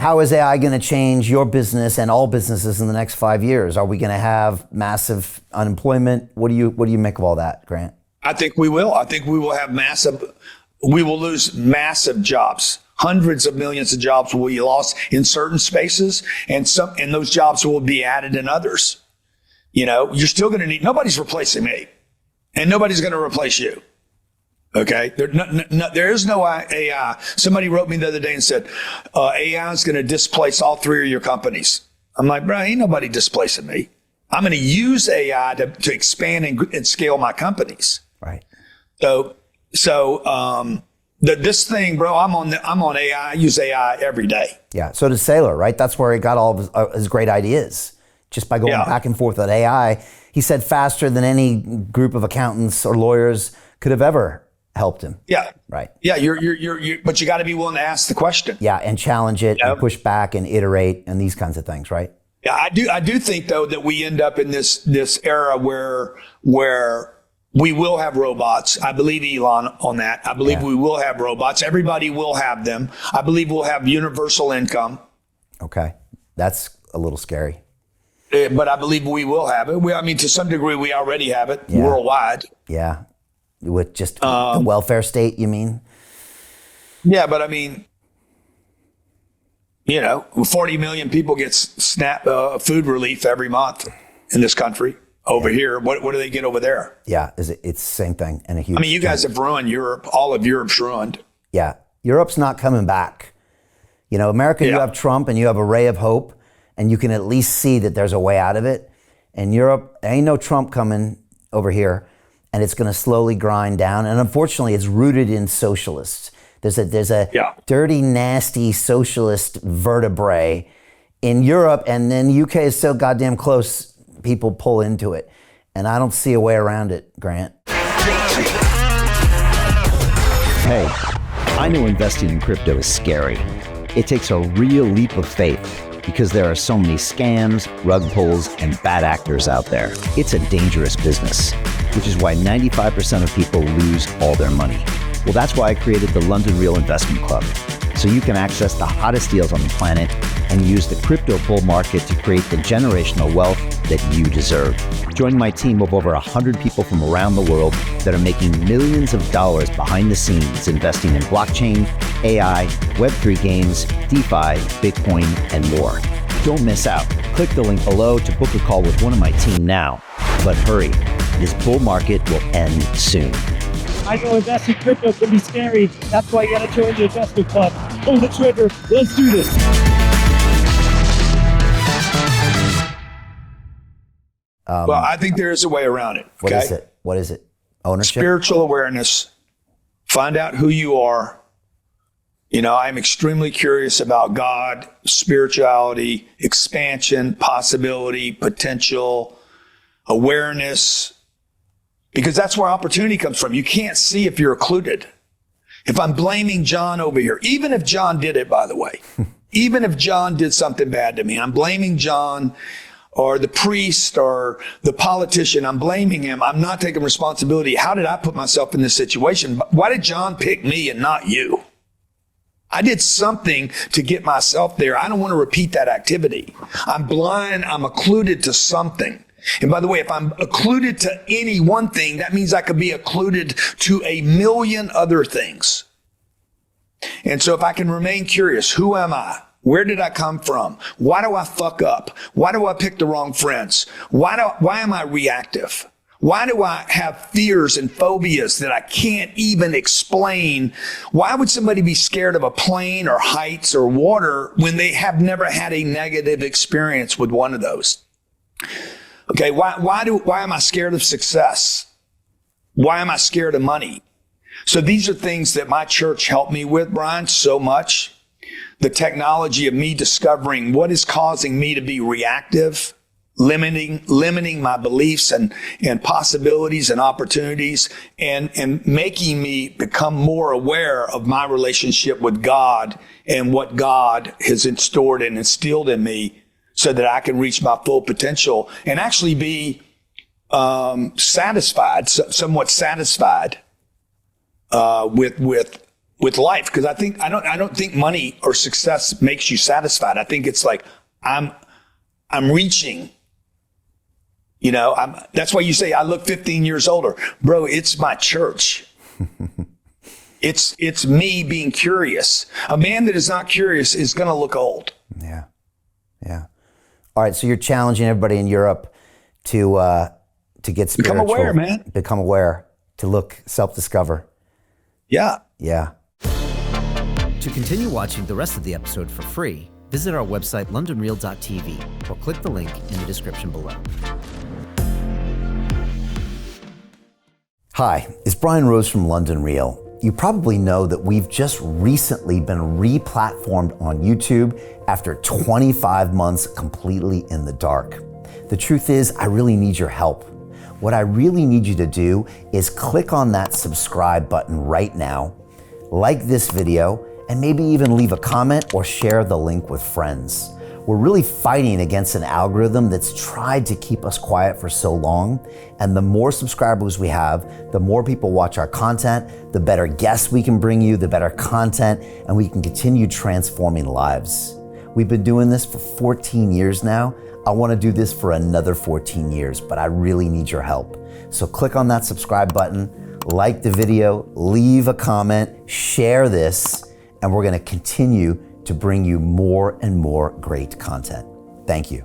how is AI going to change your business and all businesses in the next 5 years? Are we going to have massive unemployment? What do you make of all that, Grant? I think we will. I think we will have we will lose massive jobs. Hundreds of millions of jobs will be lost in certain spaces, and those jobs will be added in others. You're still going to need, nobody's replacing me, and nobody's going to replace you. Okay. There is no AI. Somebody wrote me the other day and said, AI is going to displace all three of your companies. I'm like, bro, ain't nobody displacing me. I'm going to use AI to expand and scale my companies. Right. This thing, bro, I'm on AI. I use AI every day. Yeah. So does Saylor, right? That's where he got all of his great ideas, just by going back and forth with AI. He said faster than any group of accountants or lawyers could have ever helped him. Yeah. Right. Yeah. But you got to be willing to ask the question. Yeah. And challenge it and push back and iterate and these kinds of things. Right. Yeah. I do think though that we end up in this era where we will have robots. I believe Elon on that. I believe we will have robots. Everybody will have them. I believe we'll have universal income. Okay. That's a little scary. But I believe we will have it. To some degree, we already have it worldwide. Yeah. With just the welfare state, you mean? Yeah, but 40 million people get SNAP food relief every month in this country. Over here, what do they get over there? Yeah, it's the same thing. And a huge. You guys have ruined Europe. All of Europe's ruined. Yeah, Europe's not coming back. America, you have Trump and you have a ray of hope, and you can at least see that there's a way out of it. And Europe, there ain't no Trump coming over here, and it's going to slowly grind down. And unfortunately, it's rooted in socialists. There's a dirty, nasty socialist vertebrae in Europe, and then UK is so goddamn close. People pull into it, and I don't see a way around it, Grant. Hey, I know investing in crypto is scary. It takes a real leap of faith because there are so many scams, rug pulls, and bad actors out there. It's a dangerous business, which is why 95% of people lose all their money. Well, that's why I created the London Real Investment Club, so you can access the hottest deals on the planet and use the crypto bull market to create the generational wealth that you deserve. Join my team of over 100 people from around the world that are making millions of dollars behind the scenes investing in blockchain, AI, Web3 games, DeFi, Bitcoin, and more. Don't miss out. Click the link below to book a call with one of my team now. But hurry, this bull market will end soon. I know investing in crypto can be scary. That's why you gotta join the investment club. Pull the trigger. Let's do this. Well, I think there is a way around it. Okay? What is it? Ownership? Spiritual awareness. Find out who you are. I'm extremely curious about God, spirituality, expansion, possibility, potential, awareness. Because that's where opportunity comes from. You can't see if you're occluded. If I'm blaming John over here, even if John did it, by the way, even if John did something bad to me, I'm blaming John or the priest or the politician. I'm blaming him. I'm not taking responsibility. How did I put myself in this situation? Why did John pick me and not you? I did something to get myself there. I don't want to repeat that activity. I'm blind. I'm occluded to something. And by the way, if I'm occluded to any one thing, that means I could be occluded to a million other things. And so if I can remain curious, who am I? Where did I come from? Why do I fuck up? Why do I pick the wrong friends? Why am I reactive? Why do I have fears and phobias that I can't even explain? Why would somebody be scared of a plane or heights or water when they have never had a negative experience with one of those? Okay, why am I scared of success? Why am I scared of money? So these are things that my church helped me with, Brian, so much. The technology of me discovering what is causing me to be reactive, limiting my beliefs and possibilities and opportunities, and making me become more aware of my relationship with God and what God has stored and instilled in me so that I can reach my full potential and actually be somewhat satisfied with with life. Cause I don't think money or success makes you satisfied. I think it's like, I'm reaching, that's why you say I look 15 years older, bro. It's my church. It's me being curious. A man that is not curious is going to look old. Yeah. Yeah. All right. So you're challenging everybody in Europe to get spiritual. Become aware, man. Become aware, to look, self-discover. Yeah. Yeah. To continue watching the rest of the episode for free, visit our website, londonreal.tv, or click the link in the description below. Hi, it's Brian Rose from London Real. You probably know that we've just recently been re-platformed on YouTube after 25 months completely in the dark. The truth is, I really need your help. What I really need you to do is click on that subscribe button right now, like this video, and maybe even leave a comment or share the link with friends. We're really fighting against an algorithm that's tried to keep us quiet for so long. And the more subscribers we have, the more people watch our content, the better guests we can bring you, the better content, and we can continue transforming lives. We've been doing this for 14 years now. I want to do this for another 14 years, but I really need your help. So click on that subscribe button, like the video, leave a comment, share this, and we're going to continue to bring you more and more great content. Thank you.